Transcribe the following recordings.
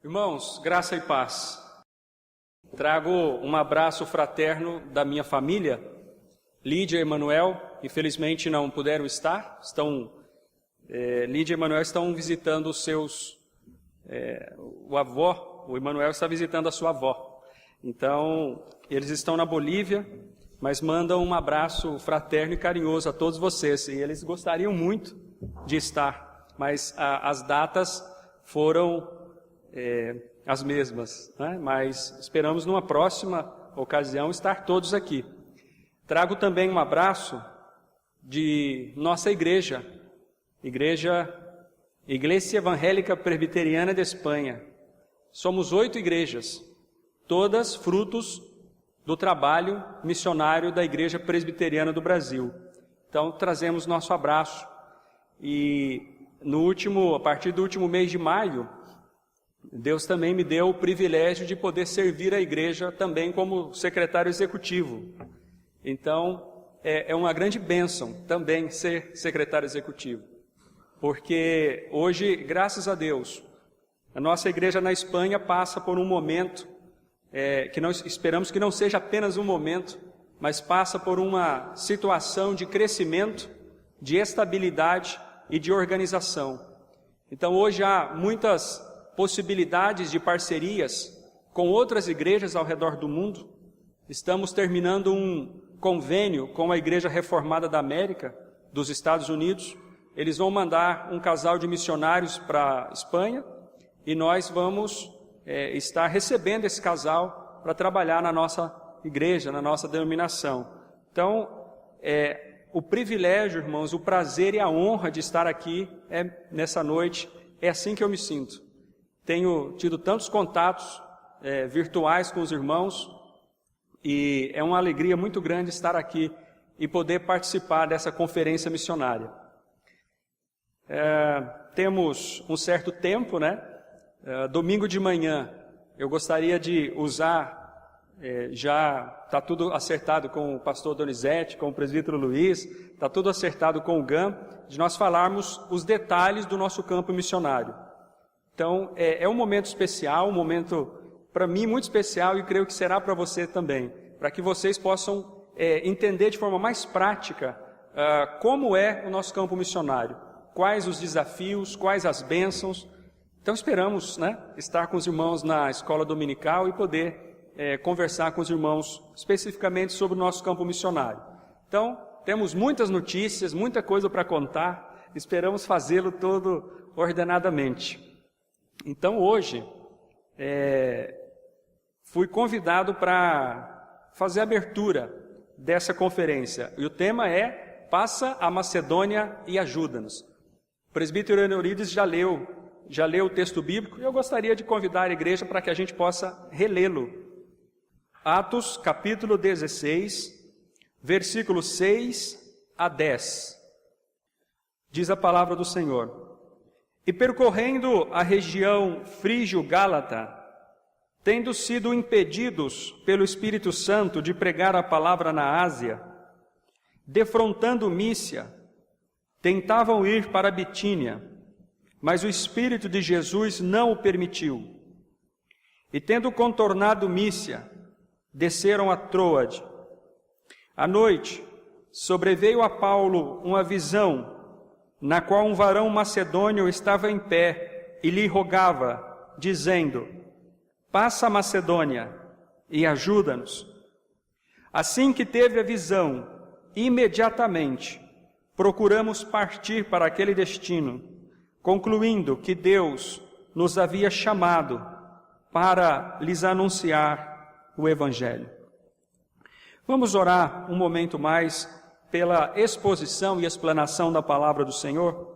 Irmãos, graça e paz. Trago um abraço fraterno da minha família. Lídia e Emanuel, infelizmente não puderam estar. Lídia e Emanuel estão visitando os seus... o Emanuel está visitando a sua avó. Então, eles estão na Bolívia, mas mandam um abraço fraterno e carinhoso a todos vocês. E eles gostariam muito de estar, mas as datas foram as mesmas, né? Mas esperamos numa próxima ocasião estar todos aqui. Trago também um abraço de nossa igreja, Iglesia Evangélica Presbiteriana de Espanha. Somos 8 igrejas, todas frutos do trabalho missionário da Igreja Presbiteriana do Brasil. Então, trazemos nosso abraço. E a partir do último mês de maio, Deus também me deu o privilégio de poder servir a igreja também como secretário executivo. Então, é uma grande bênção também ser secretário executivo. Porque hoje, graças a Deus, a nossa igreja na Espanha passa por um momento que nós esperamos que não seja apenas um momento, mas passa por uma situação de crescimento, de estabilidade e de organização. Então, hoje há muitas possibilidades de parcerias com outras igrejas ao redor do mundo. Estamos terminando um convênio com a Igreja Reformada da América, dos Estados Unidos. Eles vão mandar um casal de missionários para a Espanha e nós vamos estar recebendo esse casal para trabalhar na nossa igreja, na nossa denominação. Então, o privilégio, irmãos, o prazer e a honra de estar aqui nessa noite, é assim que eu me sinto. Tenho tido tantos contatos virtuais com os irmãos e é uma alegria muito grande estar aqui e poder participar dessa conferência missionária. Temos um certo tempo, né? Domingo de manhã, eu gostaria de usar, já está tudo acertado com o pastor Donizete, com o presbítero Luiz, está tudo acertado com o GAM, de nós falarmos os detalhes do nosso campo missionário. Então, é um momento especial, um momento, para mim, muito especial e creio que será para você também, para que vocês possam entender de forma mais prática como é o nosso campo missionário, quais os desafios, quais as bênçãos. Então, esperamos, né, estar com os irmãos na escola dominical e poder conversar com os irmãos especificamente sobre o nosso campo missionário. Então, temos muitas notícias, muita coisa para contar, esperamos fazê-lo todo ordenadamente. Então, hoje, fui convidado para fazer a abertura dessa conferência. E o tema é Passa a Macedônia e ajuda-nos. O presbítero Eurides já leu o texto bíblico e eu gostaria de convidar a igreja para que a gente possa relê-lo. Atos, capítulo 16, versículos 6 a 10. Diz a palavra do Senhor. E percorrendo a região frígio-gálata, tendo sido impedidos pelo Espírito Santo de pregar a palavra na Ásia, defrontando Mícia, tentavam ir para Bitínia, mas o Espírito de Jesus não o permitiu. E tendo contornado Mícia, desceram a Troade. À noite, sobreveio a Paulo uma visão, na qual um varão macedônio estava em pé e lhe rogava, dizendo: Passa a Macedônia e ajuda-nos. Assim que teve a visão, imediatamente procuramos partir para aquele destino, concluindo que Deus nos havia chamado para lhes anunciar o Evangelho. Vamos orar um momento mais pela exposição e explanação da palavra do Senhor.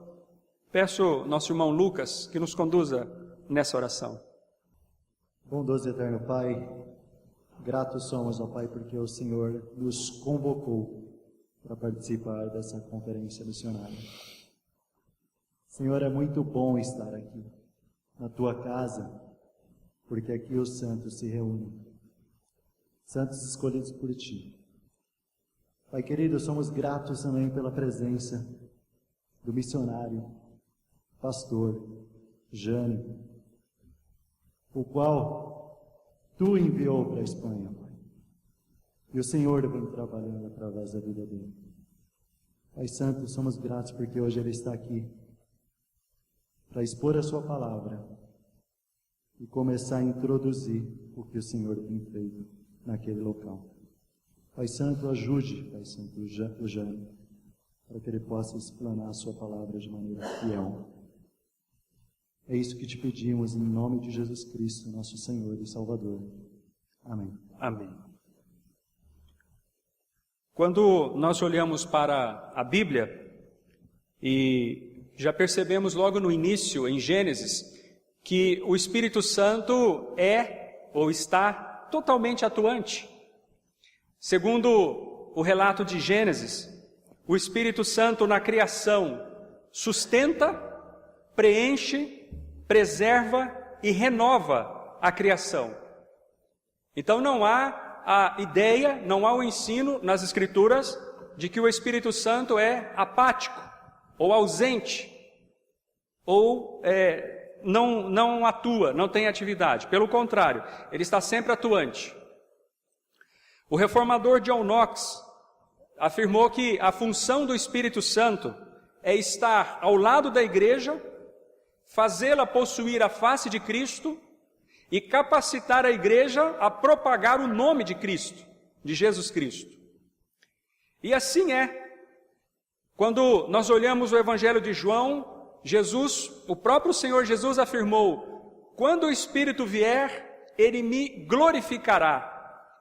Peço nosso irmão Lucas que nos conduza nessa oração. Bondoso e eterno Pai, gratos somos, ó Pai, porque o Senhor nos convocou para participar dessa conferência missionária. Senhor, é muito bom estar aqui, na Tua casa, porque aqui os santos se reúnem, santos escolhidos por Ti. Pai querido, somos gratos também pela presença do missionário, pastor Jânio. o qual Tu enviou para a Espanha, Pai. E o Senhor vem trabalhando através da vida dele. Pai Santo, somos gratos porque hoje ele está aqui para expor a sua palavra e começar a introduzir o que o Senhor tem feito naquele local. Pai Santo, ajude, Pai Santo, o Jânio, para que ele possa explanar a sua palavra de maneira fiel. É isso que te pedimos em nome de Jesus Cristo, nosso Senhor e Salvador. Amém. Amém. Quando nós olhamos para a Bíblia, e já percebemos logo no início, em Gênesis, que o Espírito Santo é ou está totalmente atuante. Segundo o relato de Gênesis, o Espírito Santo na criação sustenta, preenche, preserva e renova a criação. Então não há a ideia, não há o ensino nas Escrituras de que o Espírito Santo é apático, ou ausente, ou não atua, não tem atividade. Pelo contrário, ele está sempre atuante. O reformador John Knox afirmou que a função do Espírito Santo é estar ao lado da igreja, fazê-la possuir a face de Cristo e capacitar a igreja a propagar o nome de Cristo, de Jesus Cristo. E assim é. Quando nós olhamos o Evangelho de João, Jesus, o próprio Senhor Jesus afirmou: quando o Espírito vier, ele me glorificará.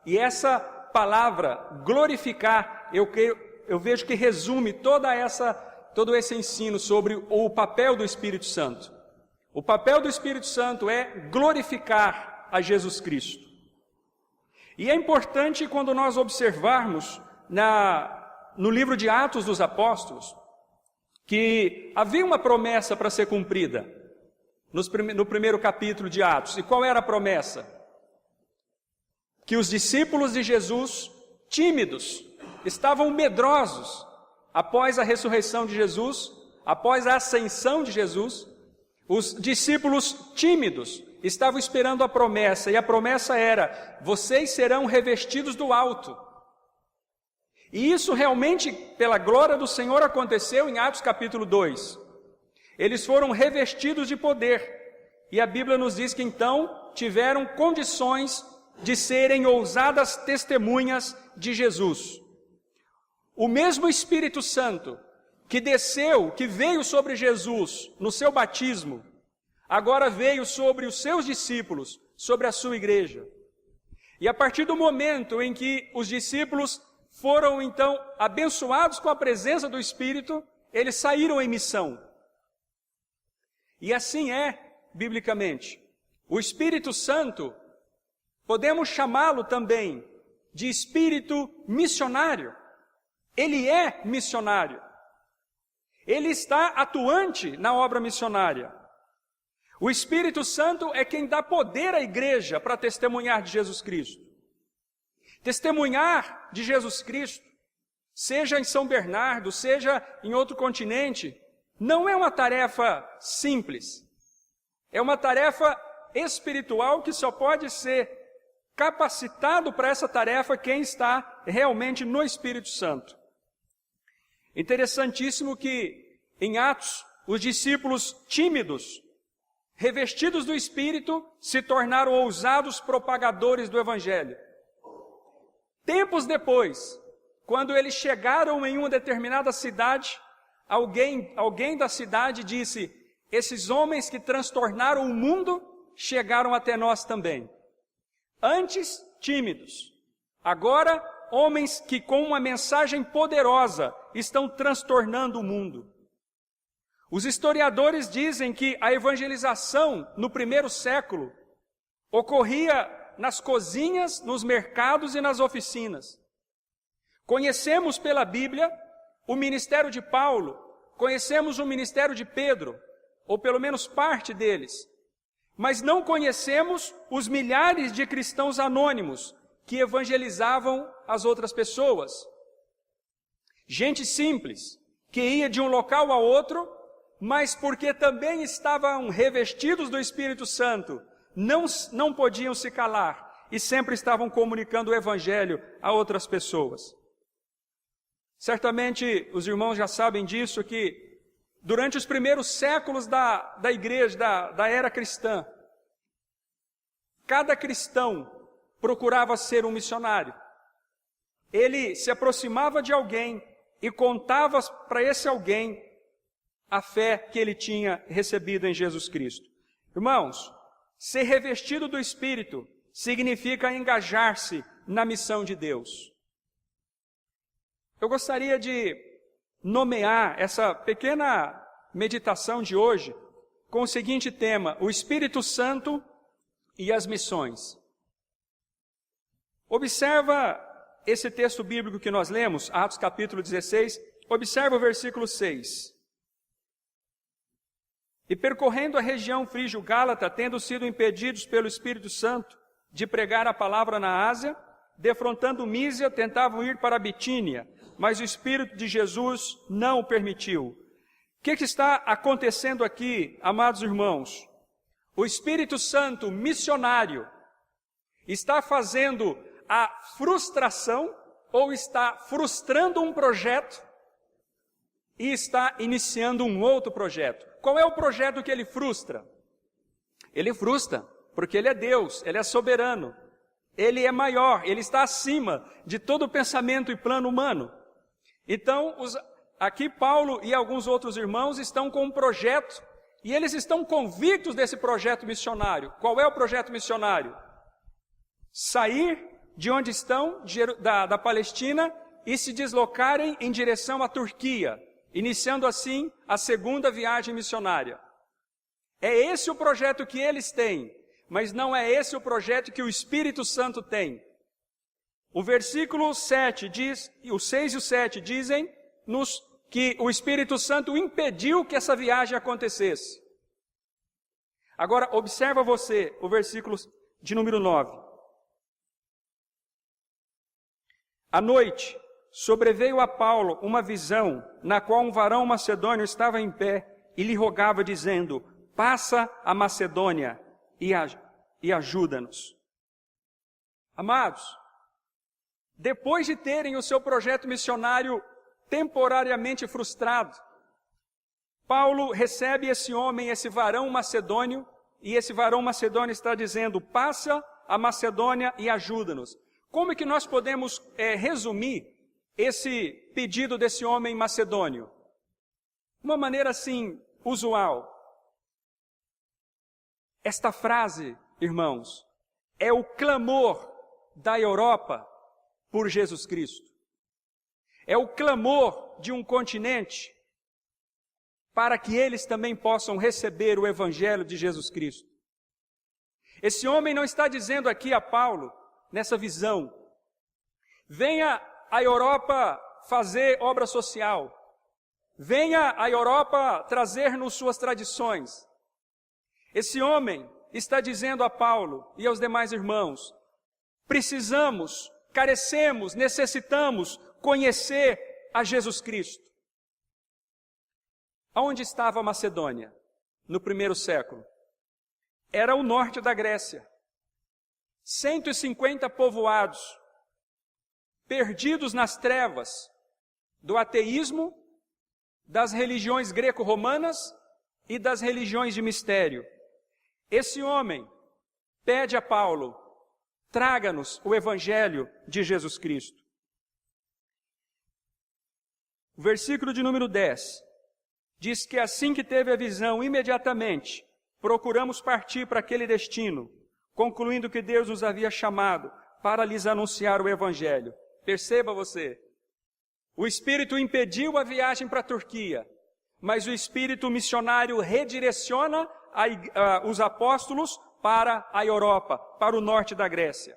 E essa palavra, glorificar, eu vejo que resume todo esse ensino sobre o papel do Espírito Santo. O papel do Espírito Santo é glorificar a Jesus Cristo. E é importante quando nós observarmos no livro de Atos dos Apóstolos, que havia uma promessa para ser cumprida no primeiro capítulo de Atos. E qual era a promessa? Que os discípulos de Jesus, tímidos, estavam medrosos após a ressurreição de Jesus, após a ascensão de Jesus. Os discípulos tímidos estavam esperando a promessa, e a promessa era: vocês serão revestidos do alto. E isso realmente, pela glória do Senhor, aconteceu em Atos capítulo 2. Eles foram revestidos de poder, e a Bíblia nos diz que então tiveram condições de serem ousadas testemunhas de Jesus. O mesmo Espírito Santo que desceu, que veio sobre Jesus no seu batismo, agora veio sobre os seus discípulos, sobre a sua igreja. E a partir do momento em que os discípulos foram então abençoados com a presença do Espírito, eles saíram em missão. E assim é, biblicamente. O Espírito Santo, podemos chamá-lo também de Espírito missionário. Ele é missionário. Ele está atuante na obra missionária. O Espírito Santo é quem dá poder à igreja para testemunhar de Jesus Cristo. Testemunhar de Jesus Cristo, seja em São Bernardo, seja em outro continente, não é uma tarefa simples. É uma tarefa espiritual que só pode ser capacitado para essa tarefa quem está realmente no Espírito Santo. Interessantíssimo que em Atos, os discípulos tímidos, revestidos do Espírito, se tornaram ousados propagadores do Evangelho. Tempos depois, quando eles chegaram em uma determinada cidade, alguém da cidade disse: esses homens que transtornaram o mundo chegaram até nós também. Antes, tímidos. Agora, homens que com uma mensagem poderosa estão transtornando o mundo. Os historiadores dizem que a evangelização no primeiro século ocorria nas cozinhas, nos mercados e nas oficinas. Conhecemos pela Bíblia o ministério de Paulo, conhecemos o ministério de Pedro, ou pelo menos parte deles, mas não conhecemos os milhares de cristãos anônimos que evangelizavam as outras pessoas. Gente simples, que ia de um local a outro, mas porque também estavam revestidos do Espírito Santo, não podiam se calar e sempre estavam comunicando o Evangelho a outras pessoas. Certamente os irmãos já sabem disso, que durante os primeiros séculos da igreja, da era cristã, cada cristão procurava ser um missionário. Ele se aproximava de alguém e contava para esse alguém a fé que ele tinha recebido em Jesus Cristo. Irmãos, ser revestido do Espírito significa engajar-se na missão de Deus. Eu gostaria de nomear essa pequena meditação de hoje com o seguinte tema: o Espírito Santo e as missões. Observa esse texto bíblico que nós lemos, Atos capítulo 16, observa o versículo 6. E percorrendo a região frígio-gálata, tendo sido impedidos pelo Espírito Santo de pregar a palavra na Ásia, defrontando Mísia, tentavam ir para a Bitínia, mas o Espírito de Jesus não o permitiu. O que está acontecendo aqui, amados irmãos? O Espírito Santo missionário está fazendo a frustração ou está frustrando um projeto e está iniciando um outro projeto. Qual é o projeto que ele frustra? Ele frustra porque ele é Deus, ele é soberano, ele é maior, ele está acima de todo o pensamento e plano humano. Então, aqui Paulo e alguns outros irmãos estão com um projeto e eles estão convictos desse projeto missionário. Qual é o projeto missionário? Sair de onde estão, da Palestina, e se deslocarem em direção à Turquia, iniciando assim a segunda viagem missionária. É esse o projeto que eles têm, mas não é esse o projeto que o Espírito Santo tem. O versículo 7 diz, o 6 e o 7 dizem-nos que o Espírito Santo impediu que essa viagem acontecesse. Agora, observa você o versículo de número 9. À noite, sobreveio a Paulo uma visão, na qual um varão macedônio estava em pé e lhe rogava, dizendo: passa a Macedônia e ajuda-nos. Amados, depois de terem o seu projeto missionário temporariamente frustrado, Paulo recebe esse homem, esse varão macedônio, e esse varão macedônio está dizendo: passa a Macedônia e ajuda-nos. Como é que nós podemos resumir esse pedido desse homem macedônio? Uma maneira assim, usual. Esta frase, irmãos, é o clamor da Europa por Jesus Cristo. É o clamor de um continente para que eles também possam receber o Evangelho de Jesus Cristo. Esse homem não está dizendo aqui a Paulo, nessa visão: venha a Europa fazer obra social, venha a Europa trazer-nos suas tradições. Esse homem está dizendo a Paulo e aos demais irmãos: precisamos, carecemos, necessitamos conhecer a Jesus Cristo. Aonde estava a Macedônia no primeiro século? Era o norte da Grécia. 150 povoados, perdidos nas trevas do ateísmo, das religiões greco-romanas e das religiões de mistério. Esse homem pede a Paulo: traga-nos o Evangelho de Jesus Cristo. O versículo de número 10 diz que assim que teve a visão, imediatamente procuramos partir para aquele destino, concluindo que Deus nos havia chamado para lhes anunciar o Evangelho. Perceba você, o Espírito impediu a viagem para a Turquia, mas o Espírito missionário redireciona os apóstolos para a Europa, para o norte da Grécia.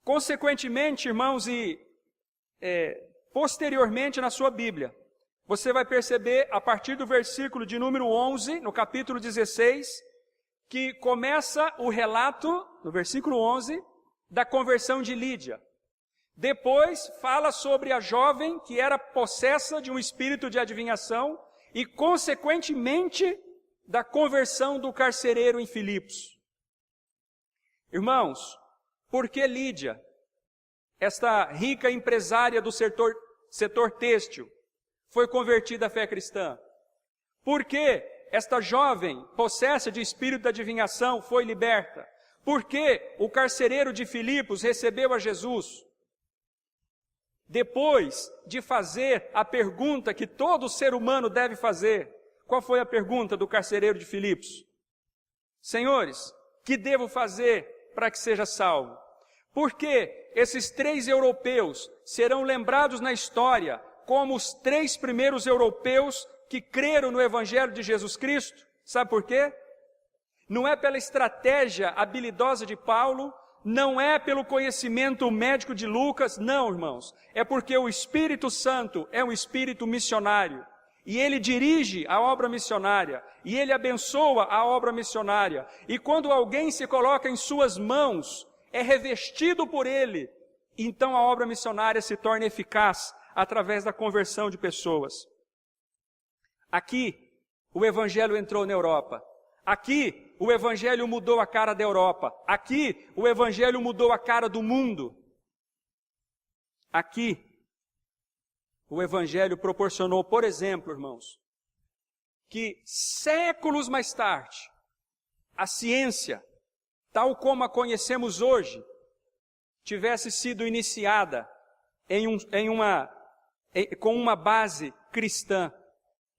Consequentemente, irmãos, e posteriormente na sua Bíblia, você vai perceber, a partir do versículo de número 11, no capítulo 16, que começa o relato, no versículo 11, da conversão de Lídia. Depois fala sobre a jovem que era possessa de um espírito de adivinhação e, consequentemente, da conversão do carcereiro em Filipos. Irmãos, por que Lídia, esta rica empresária do setor têxtil, foi convertida à fé cristã? Por que esta jovem, possessa de espírito da adivinhação, foi liberta? Por que o carcereiro de Filipos recebeu a Jesus? Depois de fazer a pergunta que todo ser humano deve fazer, qual foi a pergunta do carcereiro de Filipos? Senhores, que devo fazer para que seja salvo? Porque esses 3 europeus serão lembrados na história como os 3 primeiros europeus que creram no Evangelho de Jesus Cristo. Sabe por quê? Não é pela estratégia habilidosa de Paulo, não é pelo conhecimento médico de Lucas, não, irmãos. É porque o Espírito Santo é um Espírito missionário. E ele dirige a obra missionária. E ele abençoa a obra missionária. E quando alguém se coloca em suas mãos, é revestido por ele. Então a obra missionária se torna eficaz através da conversão de pessoas. Aqui, o Evangelho entrou na Europa. Aqui, o Evangelho mudou a cara da Europa. Aqui, o Evangelho mudou a cara do mundo. Aqui, o Evangelho proporcionou, por exemplo, irmãos, que séculos mais tarde, a ciência, tal como a conhecemos hoje, tivesse sido iniciada com uma base cristã,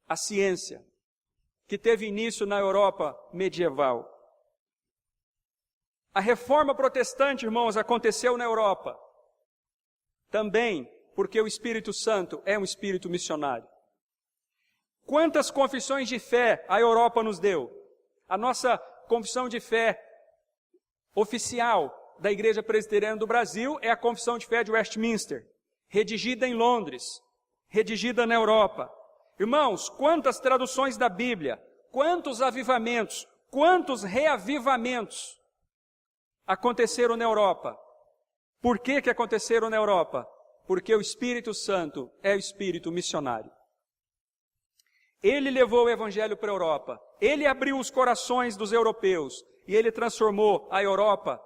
a ciência, que teve início na Europa medieval. A reforma protestante, irmãos, aconteceu na Europa, também porque o Espírito Santo é um Espírito missionário. Quantas confissões de fé a Europa nos deu? A nossa confissão de fé oficial da Igreja Presbiteriana do Brasil é a Confissão de Fé de Westminster, redigida em Londres, redigida na Europa. Irmãos, quantas traduções da Bíblia, quantos avivamentos, quantos reavivamentos aconteceram na Europa? Por que aconteceram na Europa? Porque o Espírito Santo é o Espírito missionário. Ele levou o Evangelho para a Europa, ele abriu os corações dos europeus e ele transformou a Europa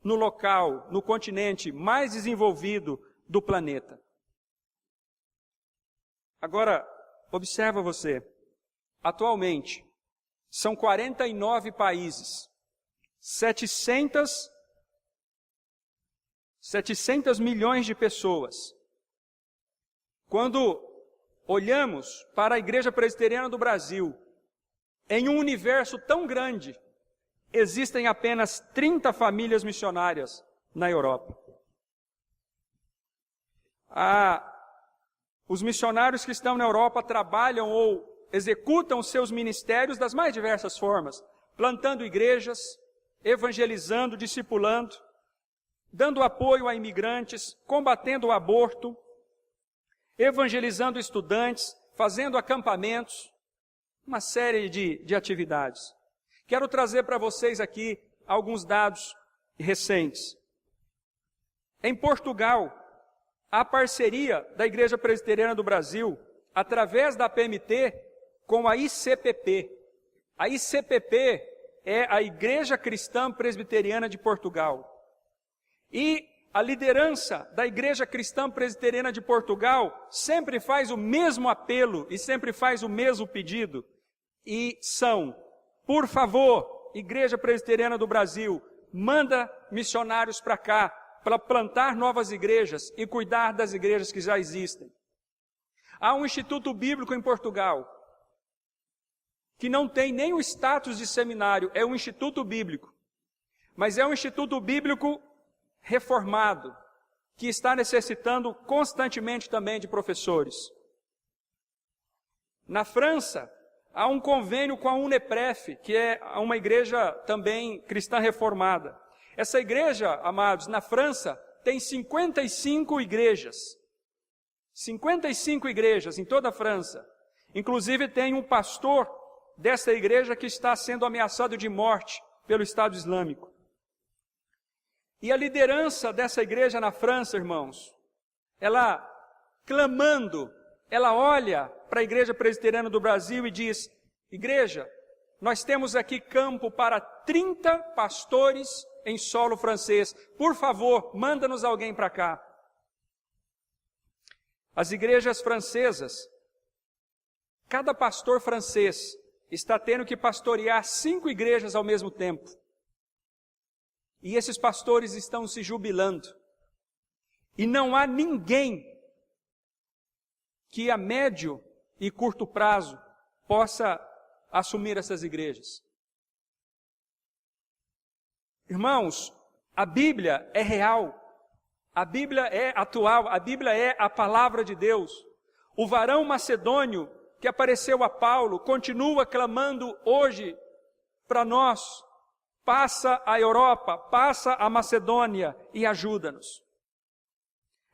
no local, no continente mais desenvolvido do planeta. Agora, observa você, atualmente, são 49 países, 700 milhões de pessoas. Quando olhamos para a Igreja Presbiteriana do Brasil, em um universo tão grande, existem apenas 30 famílias missionárias na Europa. Os missionários que estão na Europa trabalham ou executam seus ministérios das mais diversas formas, plantando igrejas, evangelizando, discipulando, dando apoio a imigrantes, combatendo o aborto, evangelizando estudantes, fazendo acampamentos, uma série de atividades. Quero trazer para vocês aqui alguns dados recentes. Em Portugal, a parceria da Igreja Presbiteriana do Brasil, através da PMT, com a ICPP. A ICPP é a Igreja Cristã Presbiteriana de Portugal. E a liderança da Igreja Cristã Presbiteriana de Portugal sempre faz o mesmo apelo e sempre faz o mesmo pedido. E são, por favor, Igreja Presbiteriana do Brasil, manda missionários para cá, para plantar novas igrejas e cuidar das igrejas que já existem. Há um instituto bíblico em Portugal, que não tem nem o status de seminário, é um instituto bíblico. Mas é um instituto bíblico reformado, que está necessitando constantemente também de professores. Na França, há um convênio com a UNEPREF, que é uma igreja também cristã reformada. Essa igreja, amados, na França, tem 55 igrejas. 55 igrejas em toda a França. Inclusive tem um pastor dessa igreja que está sendo ameaçado de morte pelo Estado Islâmico. E a liderança dessa igreja na França, irmãos, ela clamando, ela olha para a Igreja Presbiteriana do Brasil e diz: igreja, nós temos aqui campo para 30 pastores em solo francês. Por favor, manda-nos alguém para cá. As igrejas francesas, cada pastor francês está tendo que pastorear 5 igrejas ao mesmo tempo. E esses pastores estão se jubilando. E não há ninguém que a médio e curto prazo possa assumir essas igrejas. Irmãos, a Bíblia é real, a Bíblia é atual, a Bíblia é a palavra de Deus. O varão macedônio que apareceu a Paulo continua clamando hoje para nós: passa a Europa, passa a Macedônia e ajuda-nos.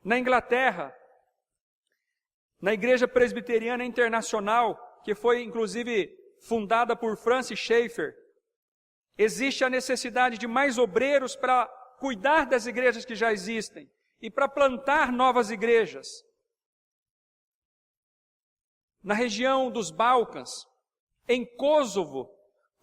Na Inglaterra, na Igreja Presbiteriana Internacional, que foi inclusive fundada por Francis Schaeffer, existe a necessidade de mais obreiros para cuidar das igrejas que já existem e para plantar novas igrejas. Na região dos Balcãs, em Kosovo,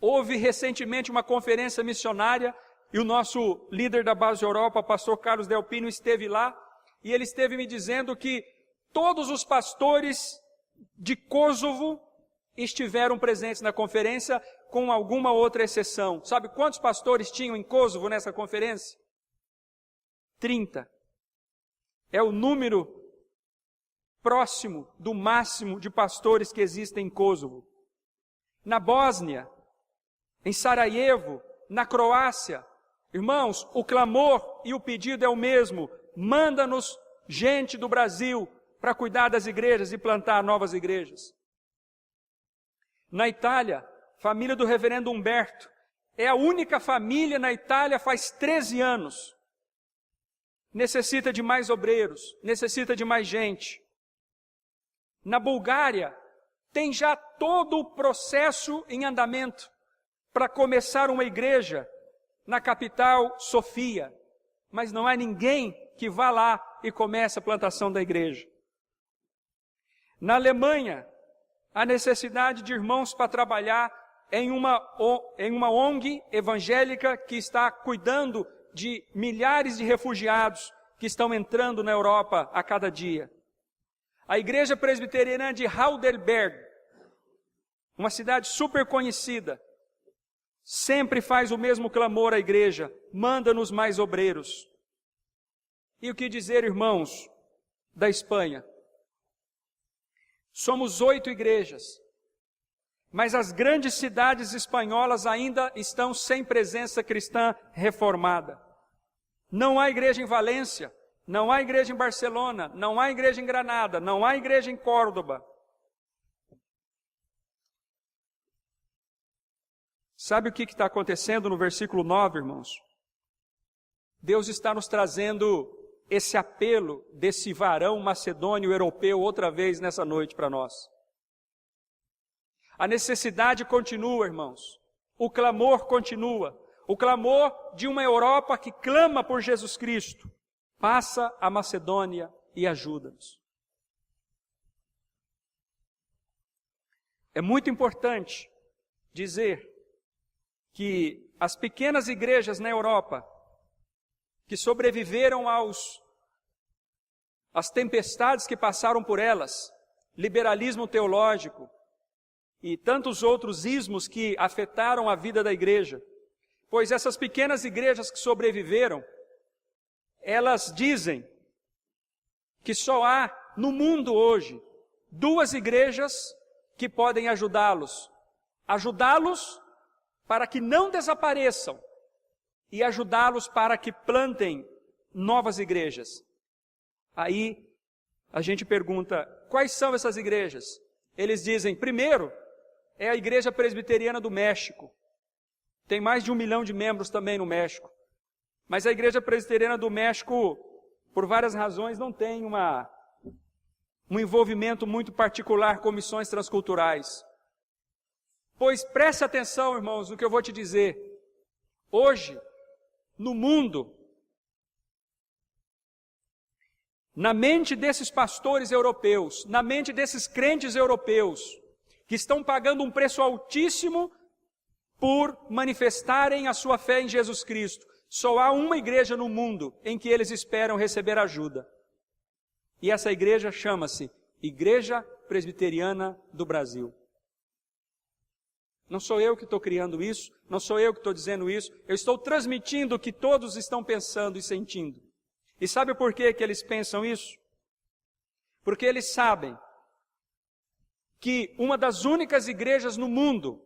houve recentemente uma conferência missionária e o nosso líder da Base Europa, pastor Carlos Delpino, esteve lá e ele esteve me dizendo que todos os pastores de Kosovo estiveram presentes na conferência, com alguma outra exceção. Sabe quantos pastores tinham em Kosovo nessa conferência? 30. É o número próximo do máximo de pastores que existem em Kosovo. Na Bósnia, em Sarajevo, na Croácia, irmãos, o clamor e o pedido é o mesmo: manda-nos gente do Brasil para cuidar das igrejas e plantar novas igrejas. Na Itália, família do reverendo Humberto, é a única família na Itália faz 13 anos. Necessita de mais obreiros, necessita de mais gente. Na Bulgária, tem já todo o processo em andamento para começar uma igreja na capital, Sofia. Mas não há ninguém que vá lá e comece a plantação da igreja. Na Alemanha, a necessidade de irmãos para trabalhar em uma ONG evangélica que está cuidando de milhares de refugiados que estão entrando na Europa a cada dia. A Igreja Presbiteriana de Heidelberg, uma cidade super conhecida, sempre faz o mesmo clamor à igreja: manda-nos mais obreiros. E o que dizer, irmãos, da Espanha? Somos 8 igrejas, mas as grandes cidades espanholas ainda estão sem presença cristã reformada. Não há igreja em Valência, não há igreja em Barcelona, não há igreja em Granada, não há igreja em Córdoba. Sabe o que está acontecendo no versículo 9, irmãos? Deus está nos trazendo esse apelo desse varão macedônio europeu outra vez nessa noite para nós. A necessidade continua, irmãos. O clamor continua. O clamor de uma Europa que clama por Jesus Cristo. Passa a Macedônia e ajuda-nos. É muito importante dizer que as pequenas igrejas na Europa que sobreviveram às tempestades que passaram por elas, liberalismo teológico e tantos outros ismos que afetaram a vida da igreja, pois essas pequenas igrejas que sobreviveram, elas dizem que só há no mundo hoje 2 igrejas que podem ajudá-los para que não desapareçam e ajudá-los para que plantem novas igrejas. Aí a gente pergunta: quais são essas igrejas? Eles dizem: primeiro, é a Igreja Presbiteriana do México. Tem mais de 1 milhão de membros também no México. Mas a Igreja Presbiteriana do México, por várias razões, não tem um envolvimento muito particular com missões transculturais. Pois preste atenção, irmãos, no que eu vou te dizer. Hoje, no mundo, na mente desses pastores europeus, na mente desses crentes europeus, que estão pagando um preço altíssimo por manifestarem a sua fé em Jesus Cristo. Só há uma igreja no mundo em que eles esperam receber ajuda. E essa igreja chama-se Igreja Presbiteriana do Brasil. Não sou eu que estou criando isso, não sou eu que estou dizendo isso, eu estou transmitindo o que todos estão pensando e sentindo. E sabe por que eles pensam isso? Porque eles sabem que uma das únicas igrejas no mundo,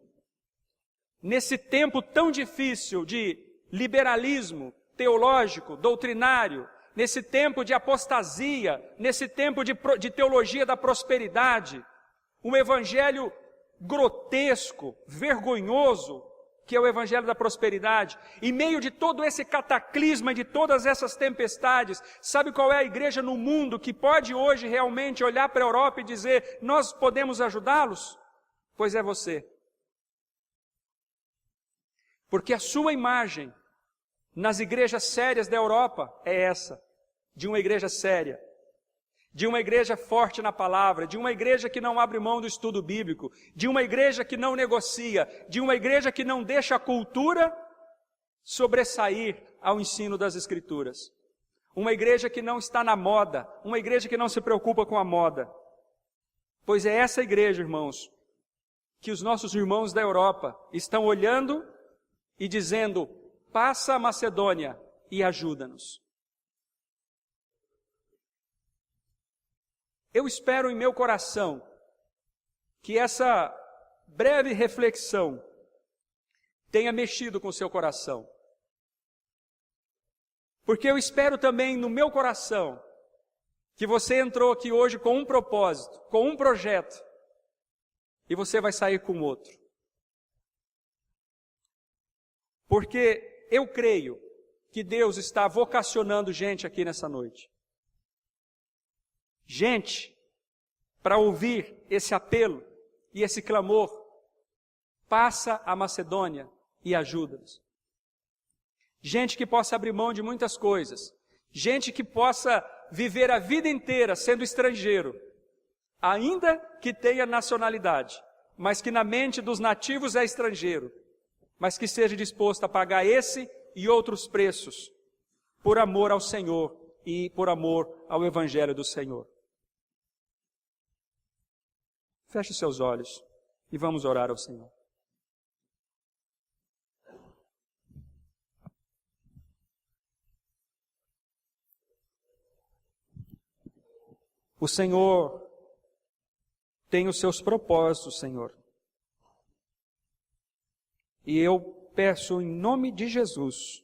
nesse tempo tão difícil de liberalismo teológico, doutrinário, nesse tempo de apostasia, nesse tempo de teologia da prosperidade, um evangelho grotesco, vergonhoso, que é o evangelho da prosperidade, em meio de todo esse cataclisma, de todas essas tempestades, sabe qual é a igreja no mundo que pode hoje realmente olhar para a Europa e dizer, nós podemos ajudá-los? Pois é você. Porque a sua imagem nas igrejas sérias da Europa é essa, de uma igreja séria, de uma igreja forte na palavra, de uma igreja que não abre mão do estudo bíblico, de uma igreja que não negocia, de uma igreja que não deixa a cultura sobressair ao ensino das Escrituras. Uma igreja que não está na moda, uma igreja que não se preocupa com a moda. Pois é essa igreja, irmãos, que os nossos irmãos da Europa estão olhando e dizendo, passa a Macedônia e ajuda-nos. Eu espero em meu coração que essa breve reflexão tenha mexido com o seu coração. Porque eu espero também no meu coração que você entrou aqui hoje com um propósito, com um projeto, e você vai sair com outro. Porque eu creio que Deus está vocacionando gente aqui nessa noite. Gente, para ouvir esse apelo e esse clamor, passa a Macedônia e ajuda-nos. Gente que possa abrir mão de muitas coisas. Gente que possa viver a vida inteira sendo estrangeiro, ainda que tenha nacionalidade, mas que na mente dos nativos é estrangeiro, mas que seja disposto a pagar esse e outros preços por amor ao Senhor e por amor ao Evangelho do Senhor. Feche seus olhos e vamos orar ao Senhor. O Senhor tem os seus propósitos, Senhor. E eu peço em nome de Jesus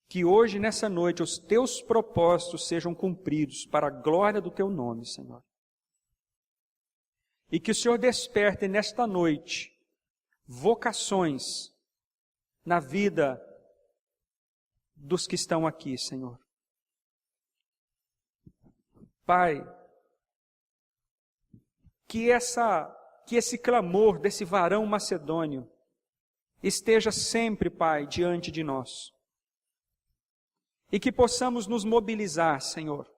que hoje, nessa noite, os teus propósitos sejam cumpridos para a glória do teu nome, Senhor. E que o Senhor desperte nesta noite vocações na vida dos que estão aqui, Senhor. Pai, que esse clamor desse varão macedônio esteja sempre, Pai, diante de nós. E que possamos nos mobilizar, Senhor.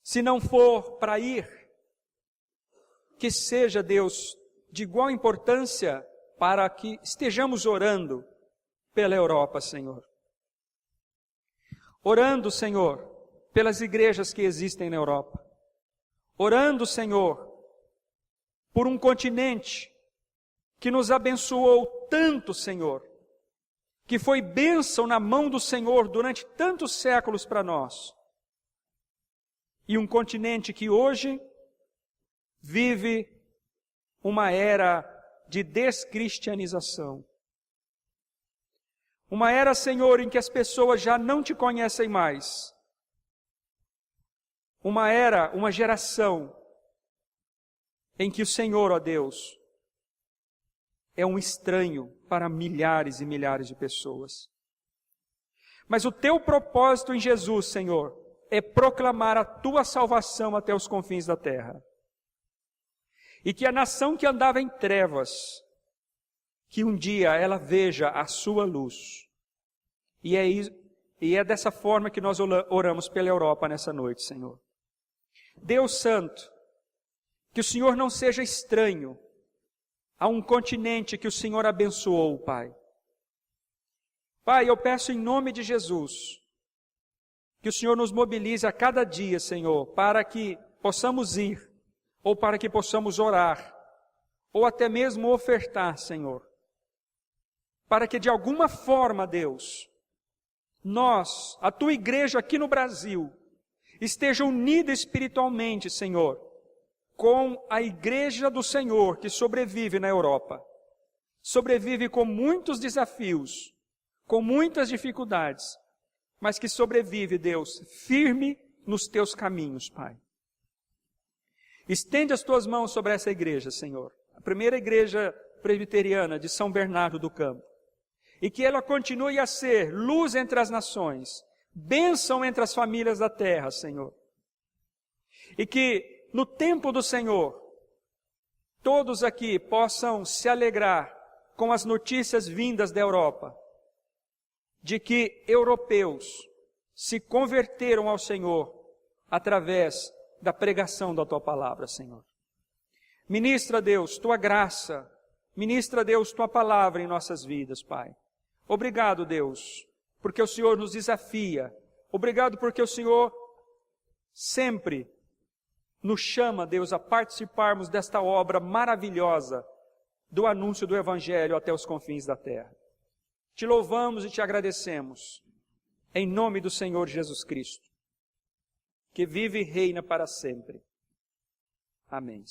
Se não for para ir, que seja, Deus, de igual importância para que estejamos orando pela Europa, Senhor. Orando, Senhor, pelas igrejas que existem na Europa. Orando, Senhor, por um continente que nos abençoou tanto, Senhor, que foi bênção na mão do Senhor durante tantos séculos para nós. E um continente que hoje vive uma era de descristianização. Uma era, Senhor, em que as pessoas já não te conhecem mais. Uma era, uma geração em que o Senhor, ó Deus, é um estranho para milhares e milhares de pessoas. Mas o teu propósito em Jesus, Senhor, é proclamar a tua salvação até os confins da terra. E que a nação que andava em trevas, que um dia ela veja a sua luz. E é dessa forma que nós oramos pela Europa nessa noite, Senhor. Deus Santo, Que o Senhor não seja estranho a um continente que o Senhor abençoou, Pai. Pai, eu peço em nome de Jesus, que o Senhor nos mobilize a cada dia, Senhor, para que possamos ir, ou para que possamos orar, ou até mesmo ofertar, Senhor. Para que de alguma forma, Deus, nós, a Tua igreja aqui no Brasil, esteja unida espiritualmente, Senhor, com a igreja do Senhor que sobrevive na Europa. Sobrevive com muitos desafios, com muitas dificuldades, mas que sobrevive, Deus, firme nos Teus caminhos, Pai. Estende as Tuas mãos sobre essa igreja, Senhor, a primeira igreja presbiteriana de São Bernardo do Campo, e que ela continue a ser luz entre as nações, bênção entre as famílias da terra, Senhor. E que no tempo do Senhor, todos aqui possam se alegrar com as notícias vindas da Europa, de que europeus se converteram ao Senhor através da pregação da Tua palavra, Senhor. Ministra, Deus, Tua graça, ministra, Deus, Tua palavra em nossas vidas, Pai. Obrigado, Deus, porque o Senhor nos desafia. Obrigado porque o Senhor sempre nos chama, Deus, a participarmos desta obra maravilhosa do anúncio do Evangelho até os confins da terra. Te louvamos e te agradecemos, em nome do Senhor Jesus Cristo, que vive e reina para sempre. Amém.